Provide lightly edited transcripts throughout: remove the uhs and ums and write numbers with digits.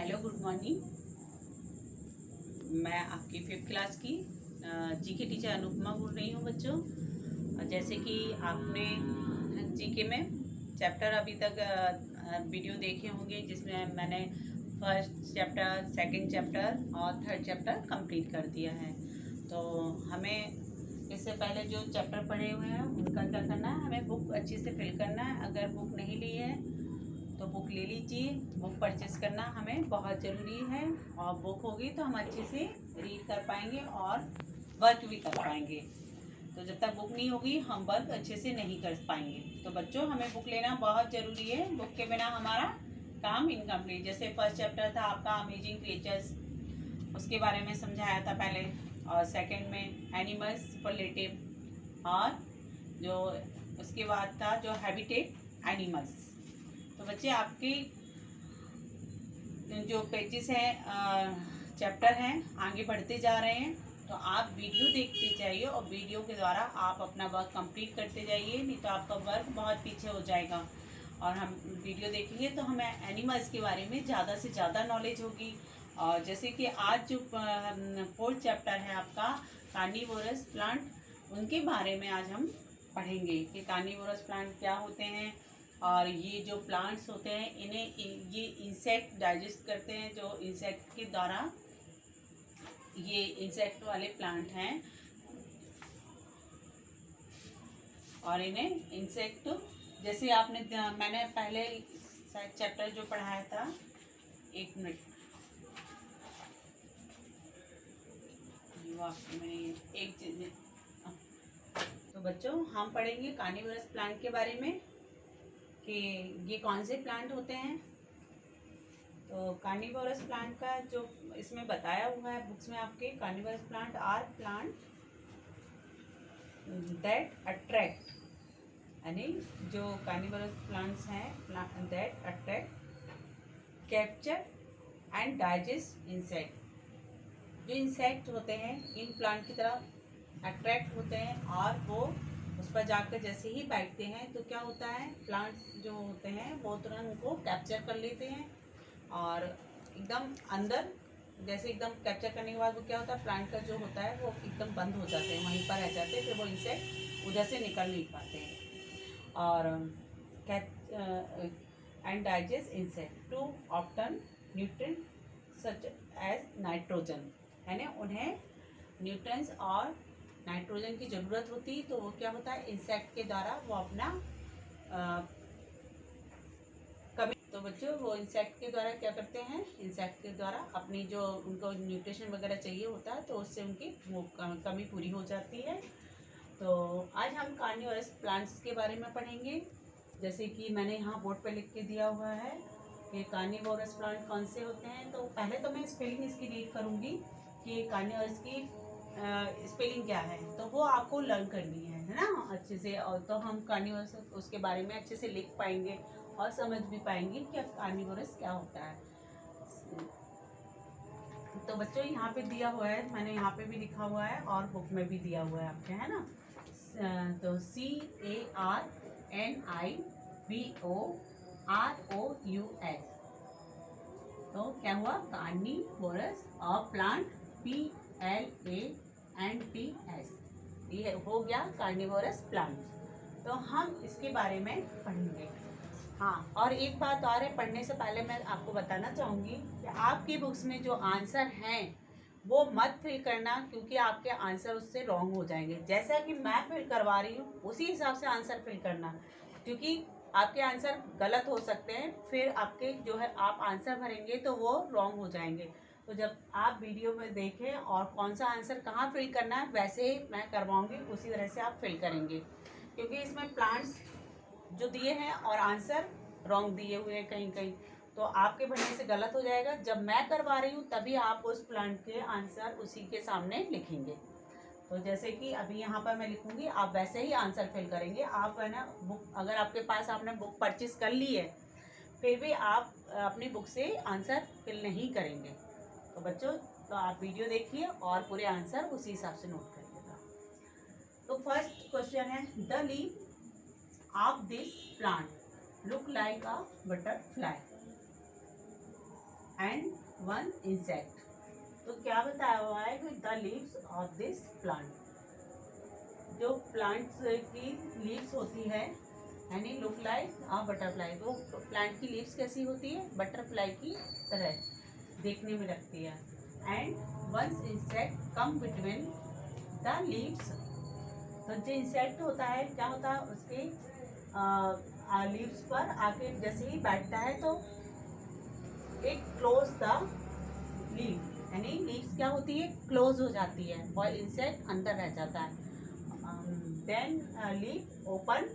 Hello, good morning. मैं आपकी 5th class की जीके टीचर अनुपमा बोल रही हूँ बच्चों। जैसे कि आपने जीके में चैप्टर अभी तक वीडियो देखे होंगे, जिसमें मैंने फर्स्ट चैप्टर, सेकंड चैप्टर और थर्ड चैप्टर कंप्लीट कर दिया है। तो हमें इससे पहले जो चैप्टर पढ़े हुए हैं उनका क्या करना है, हमें बुक अच्छे से फिल करना है। अगर बुक नहीं ली है तो बुक ले लीजिए। बुक परचेस करना हमें बहुत ज़रूरी है, और बुक होगी तो हम अच्छे से रीड कर पाएंगे और वर्क भी कर पाएंगे। तो जब तक बुक नहीं होगी हम वर्क अच्छे से नहीं कर पाएंगे। तो बच्चों, हमें बुक लेना बहुत ज़रूरी है। बुक के बिना हमारा काम इनकम्प्लीट। जैसे फर्स्ट चैप्टर था आपका अमेजिंग क्रिएचर्स, उसके बारे में समझाया था पहले, और सेकेंड में एनिमल्स सुपरलेटिव, और जो उसके बाद था जो हैबिटेट एनिमल्स। तो बच्चे, आपकी जो पेजेस हैं, चैप्टर हैं, आगे बढ़ते जा रहे हैं। तो आप वीडियो देखते जाइए और वीडियो के द्वारा आप अपना वर्क कंप्लीट करते जाइए, नहीं तो आपका वर्क बहुत पीछे हो जाएगा। और हम वीडियो देखेंगे तो हमें एनिमल्स के बारे में ज़्यादा से ज़्यादा नॉलेज होगी। और जैसे कि आज जो 4th चैप्टर है आपका कार्निवोरस प्लांट, उनके बारे में आज हम पढ़ेंगे कि कार्निवोरस प्लांट क्या होते हैं। और ये जो प्लांट्स होते हैं इन्हें ये इंसेक्ट डाइजेस्ट करते हैं, जो इंसेक्ट के द्वारा, ये इंसेक्ट वाले प्लांट हैं। और इन्हें इंसेक्ट, जैसे आपने मैंने पहले चैप्टर जो पढ़ाया था, 1 मिनट, मैंने एक चीज। तो बच्चों, हम पढ़ेंगे कार्निवोरस प्लांट के बारे में कि ये कौन से प्लांट होते हैं। तो कार्निवोरस प्लांट का जो इसमें बताया हुआ है बुक्स में आपके, carnivorous plant are plant that attract, यानी जो कार्निवोरस प्लांट्स हैं that attract, capture and digest insect. जो इंसेक्ट होते हैं इन प्लांट की तरह अट्रैक्ट होते हैं, और वो उस पर जाकर जैसे ही बैठते हैं तो क्या होता है, प्लांट्स जो होते हैं वो तुरंत उनको कैप्चर कर लेते हैं। और एकदम अंदर, जैसे एकदम कैप्चर करने के बाद वो क्या होता है, प्लांट का जो होता है वो एकदम बंद हो जाते हैं, वहीं पर रह जाते हैं, फिर वो इंसेक्ट उधर से निकल नहीं पाते हैं। और and digest insect to obtain nutrient such as nitrogen, यानी उन्हें न्यूट्रिएंट्स और नाइट्रोजन की ज़रूरत होती। तो वो क्या होता है, इंसेक्ट के द्वारा वो अपना कमी। तो बच्चों, वो इंसेक्ट के द्वारा क्या करते हैं, इंसेक्ट के द्वारा अपनी जो उनको न्यूट्रिशन वगैरह चाहिए होता है तो उससे उनकी वो कमी पूरी हो जाती है। तो आज हम कार्निवोरस प्लांट्स के बारे में पढ़ेंगे। जैसे कि मैंने यहाँ बोर्ड पे लिख के दिया हुआ है कि कार्निवोरस प्लांट कौन से होते हैं। तो पहले तो मैं स्पेलिंग इसकी रीड करूँगी कि कार्निवोरस की स्पेलिंग क्या है, तो वो आपको लर्न करनी है ना अच्छे से। और तो हम कार्निवोरस उसके बारे में अच्छे से लिख पाएंगे और समझ भी पाएंगे कि कार्निवोरस क्या होता है। तो बच्चों, यहाँ पे दिया हुआ है, मैंने यहाँ पे भी लिखा हुआ है और बुक में भी दिया हुआ है आपके, है ना। तो CARNIVOROUS, तो क्या हुआ, कार्निवोरस, और प्लांट PLANTS, ये हो गया कार्निवोरस प्लांट। तो हम इसके बारे में पढ़ेंगे। हाँ, और एक बात और है, पढ़ने से पहले मैं आपको बताना चाहूँगी कि आपकी बुक्स में जो आंसर हैं वो मत फिल करना, क्योंकि आपके आंसर उससे रॉन्ग हो जाएंगे। जैसा कि मैं फिल करवा रही हूँ उसी हिसाब से आंसर फिल करना, क्योंकि आपके आंसर गलत हो सकते हैं, फिर आपके जो है आप आंसर भरेंगे तो वो रॉन्ग हो जाएंगे। तो जब आप वीडियो में देखें और कौन सा आंसर कहाँ फिल करना है, वैसे ही मैं करवाऊँगी, उसी तरह से आप फिल करेंगे। क्योंकि इसमें प्लांट्स जो दिए हैं और आंसर रॉन्ग दिए हुए हैं कहीं कहीं, तो आपके भरने से गलत हो जाएगा। जब मैं करवा रही हूँ तभी आप उस प्लांट के आंसर उसी के सामने लिखेंगे। तो जैसे कि अभी यहाँ पर मैं लिखूंगी, आप वैसे ही आंसर फिल करेंगे। आप है ना, बुक अगर आपके पास आपने बुक परचेस कर ली है फिर भी आप अपनी बुक से आंसर फिल नहीं करेंगे। तो बच्चों, तो आप वीडियो देखिए और पूरे आंसर उसी हिसाब से नोट करिएगा। तो फर्स्ट क्वेश्चन है, the leaf of this plant look like a butterfly. And one insect. तो क्या बताया हुआ है कि the leaves of this plant, जो प्लांट्स की लीव्स होती है यानी लुक लाइक अ बटरफ्लाई। तो प्लांट की लीव्स कैसी होती है? बटरफ्लाई की तरह देखने में लगती है। And once insect come between the leaves, तो जो इंसेक्ट होता है क्या होता है, उसके लीव्स पर आके जैसे ही बैठता है तो इट क्लोज द लीव, यानी लीव्स क्या होती है? क्लोज हो जाती है और इंसेक्ट अंदर रह जाता है। Then leave open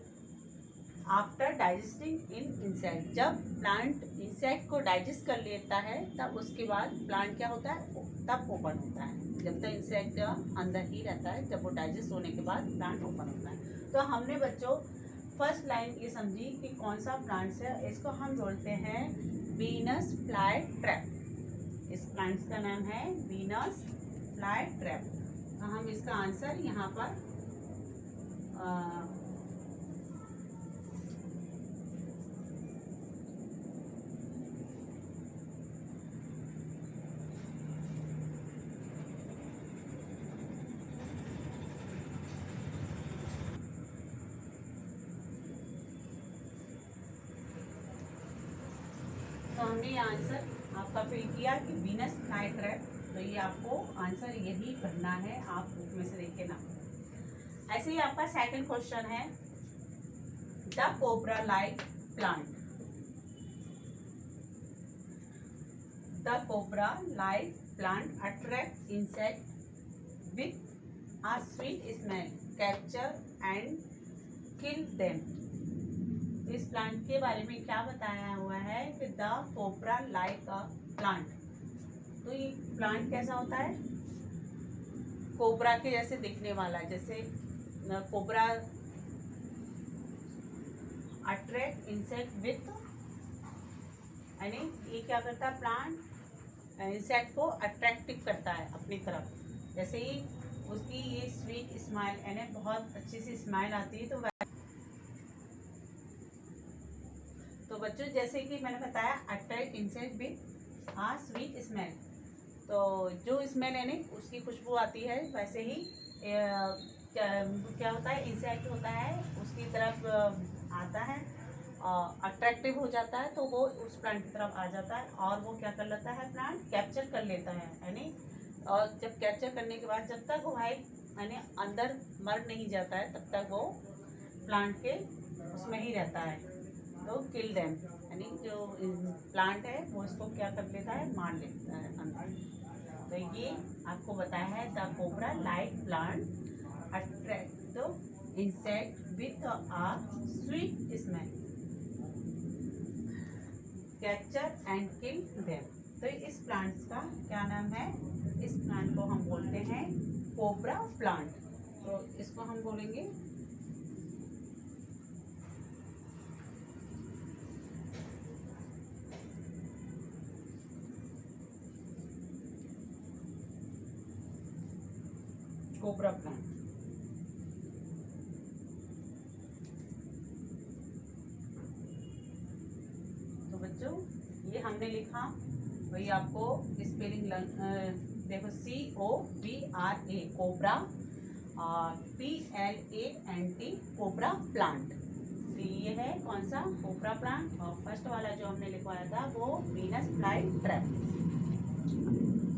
after digesting in insect. जब प्लांट इंसेक्ट को डाइजेस्ट कर लेता है तब उसके बाद प्लांट क्या होता है? तब ओपन होता है। जब तक इंसेक्ट अंदर ही रहता है, जब वो डाइजेस्ट होने के बाद प्लांट ओपन होता है। तो हमने बच्चों फर्स्ट लाइन ये समझी कि कौन सा प्लांट्स है। इसको हम बोलते हैं वीनस फ्लाई ट्रैप। इस प्लांट्स का नाम है वीनस फ्लाई ट्रैप। तो हम इसका आंसर यहाँ पर तो हमने ये आंसर आपका फिल किया कि वीनस फ्लाई ट्रैप। तो ये आपको आंसर यही करना है, आप बुक में से देख के ना। ऐसे ही आपका सेकंड क्वेश्चन है the cobra like plant. The cobra like plant attract insect with a sweet smell, capture and kill them. इस प्लांट के बारे में क्या बताया हुआ है कि the cobra like a plant. तो ये प्लांट कैसा होता है? कोबरा के जैसे दिखने वाला है। जैसे कोबरा अट्रैक्ट इंसेक्ट विथ, यानी ये क्या करता है? प्लांट इंसेक्ट को अट्रैक्टिव करता है अपनी तरफ। जैसे ही उसकी ये स्वीट स्माइल, यानी बहुत अच्छी सी स्माइल आती है। तो बच्चों जैसे कि मैंने बताया attract insect with a sweet smell. तो जो स्मेल यानी उसकी खुशबू आती है, वैसे ही क्या होता है? इंसेक्ट होता है उसकी तरफ आता है और अट्रैक्टिव हो जाता है, तो वो उस प्लांट की तरफ आ जाता है और वो क्या कर लेता है? प्लांट कैप्चर कर लेता है, यानी और जब कैप्चर करने के बाद जब तक वो भाई यानी अंदर मर नहीं जाता है तब तक वो प्लांट के उसमें ही रहता है। तो किल देम, यानी जो प्लांट है वो इसको क्या कर लेता है? मार लेता है अंदर। तो ये आपको बताया है the cobra like plant attract insect with a sweet smell, capture and kill them. तो इस प्लांट्स का क्या नाम है? इस प्लांट को हम बोलते हैं कोबरा प्लांट। तो इसको हम बोलेंगे कोबरा प्लांट। तो बच्चों ये हमने लिखा, वही आपको स्पेलिंग देखो COBRA cobra, PLANT cobra plant. तो ये है कौन सा? Cobra plant. और फर्स्ट वाला जो हमने लिखवाया था वो वीनस फ्लाई ट्रैप।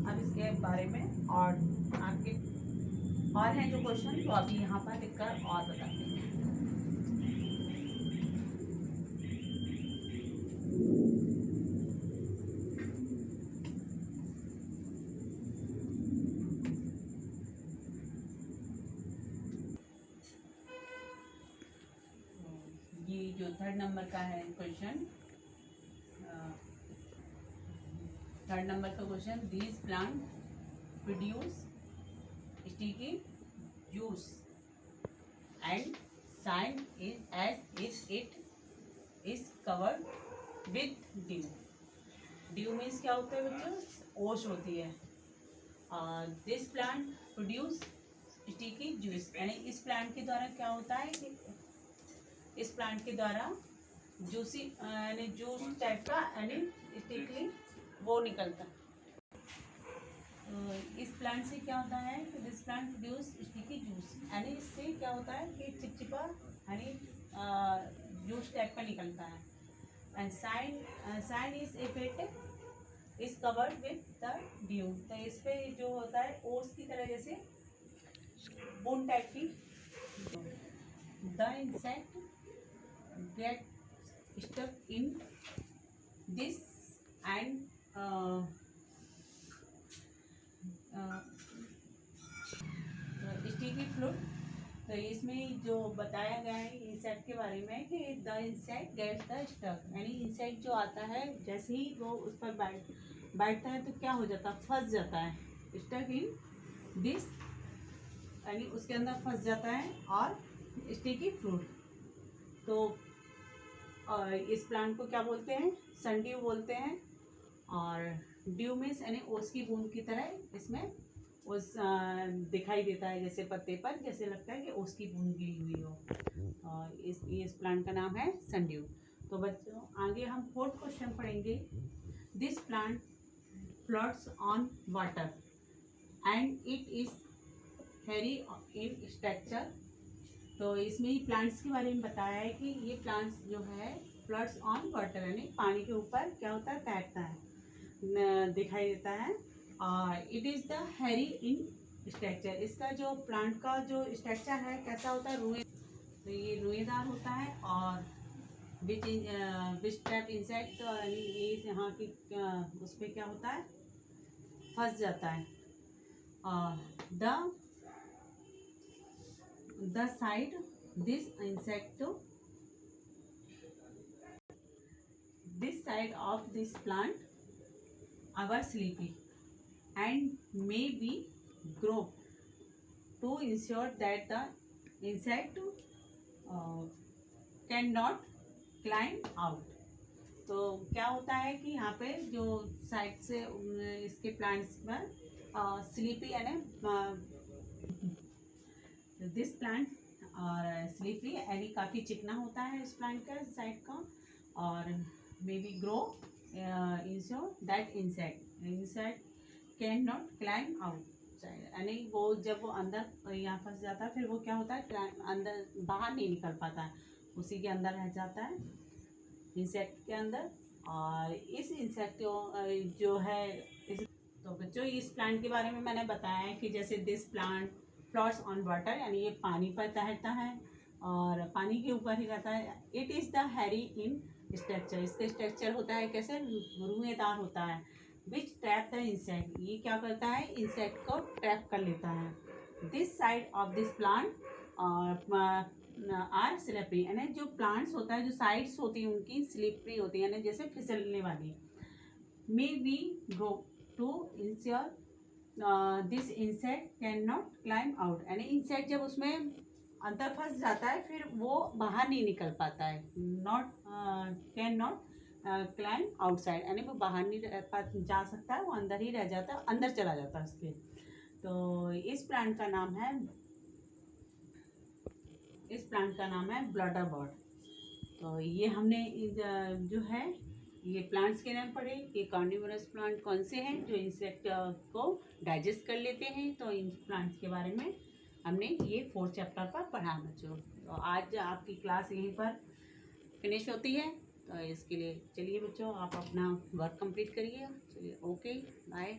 अब इसके बारे में और आपके और हैं जो क्वेश्चन, तो अभी यहाँ पर लिखकर और बताते हैं। ये जो थर्ड नंबर का है क्वेश्चन, थर्ड नंबर का question, these plant produce sticky juice and shine as if it is covered with dew. Dew means क्या होता है बच्चों? ओश होती है। This plant produce sticky juice, यानी इस प्लांट के द्वारा क्या होता है कि इस प्लांट के द्वारा जूसी यानी जूस टाइप का यानी स्टिकी वो निकलता है। इस प्लांट से क्या होता है कि this plant produce sticky juice, यानी इससे क्या होता है कि चिपचिपा यानी जूस टाइप का निकलता है। And sign is effect is covered with the dew, तो इस पे जो होता है ओस की तरह जैसे बूंद टाइप की। The insect get stuck in this and sticky fluid, तो इसमें जो बताया गया है इंसेक्ट के बारे में कि the insect gets the stuck, यानी इंसेक्ट जो आता है जैसे ही वो उस पर बैठता है तो क्या हो जाता है, फंस जाता है। स्टक इन दिस यानी उसके अंदर फंस जाता है, और स्टिकी फ्लूइड। तो इस प्लांट को क्या बोलते हैं, सनड्यू बोलते हैं। और ड्यू मीन्स यानी ओस की बूंद की तरह इसमें ओस दिखाई देता है, जैसे पत्ते पर जैसे लगता है कि ओस की बूंद गिरी हुई हो। और इस प्लांट का नाम है सनड्यू। तो बच्चों आगे हम 4th क्वेश्चन पढ़ेंगे। This plant floats on water and it is हेरी इन स्ट्रक्चर। तो इसमें ही प्लांट्स के बारे में बताया है कि ये प्लांट्स जो है फ्लोट्स ऑन वाटर यानी पानी के ऊपर क्या होता है, तैरता है, दिखाई देता है। और इट इज़ द हेरी इन स्ट्रक्चर, इसका जो प्लांट का जो स्ट्रक्चर है कैसा होता है, रुई, तो ये रुईदार होता है। और विच टाइप इंसेक्ट, यानी ये यहाँ की उस पर क्या होता है, फंस जाता है। The side this insect, this side of this plant are sleepy and may be grow to ensure that the insect cannot climb out। तो क्या होता है कि यहाँ पे जो साइड से इसके प्लांट्स पर स्लीपी यानी दिस प्लांट और स्लीपी यानी काफ़ी चिकना होता है इस प्लांट का साइड का। और may be grow ensure that insect can not climb outside, यानी वो जब वो अंदर यहाँ फंस जाता है फिर वो क्या होता है, अंदर बाहर नहीं निकल पाता है, उसी के अंदर रह जाता है, इंसेक्ट के अंदर। और इस इंसेक्ट जो है तो बच्चों इस प्लांट के बारे में मैंने बताया है कि जैसे this plant floats on water, यानी ये पानी पर तैरता है और पानी के ऊपर ही रहता है। It is the Harry in structure, इसका स्ट्रक्चर होता है कैसे, रुएदार होता है। विच ट्रैप द इंसेक्ट, ये क्या करता है, इंसेक्ट को ट्रैप कर लेता है। This side of this plant are slippery, यानी जो प्लांट्स होता है जो साइड्स होती हैं उनकी स्लिपरी होती है, यानी जैसे फिसलने वाली। May be go to ensure this insect can not climb out, यानी इंसेक्ट जब उसमें अंदर फंस जाता है फिर वो बाहर नहीं निकल पाता है। Not can not climb outside, यानी वो बाहर नहीं जा सकता है, वो अंदर ही रह जाता है, अंदर चला जाता है उसके। तो इस प्लांट का नाम है ब्लडर बॉर्ड। तो ये हमने जो है ये प्लांट्स के नाम पढ़े कि कार्निवोरस प्लांट कौन से हैं जो इंसेक्ट को डाइजेस्ट कर लेते हैं। तो इन प्लांट्स के बारे में हमने ये 4th चैप्टर पर पढ़ा बच्चों। तो आज आपकी क्लास यहीं पर फिनिश होती है। तो इसके लिए चलिए बच्चों आप अपना वर्क कंप्लीट करिए। चलिए ओके बाय।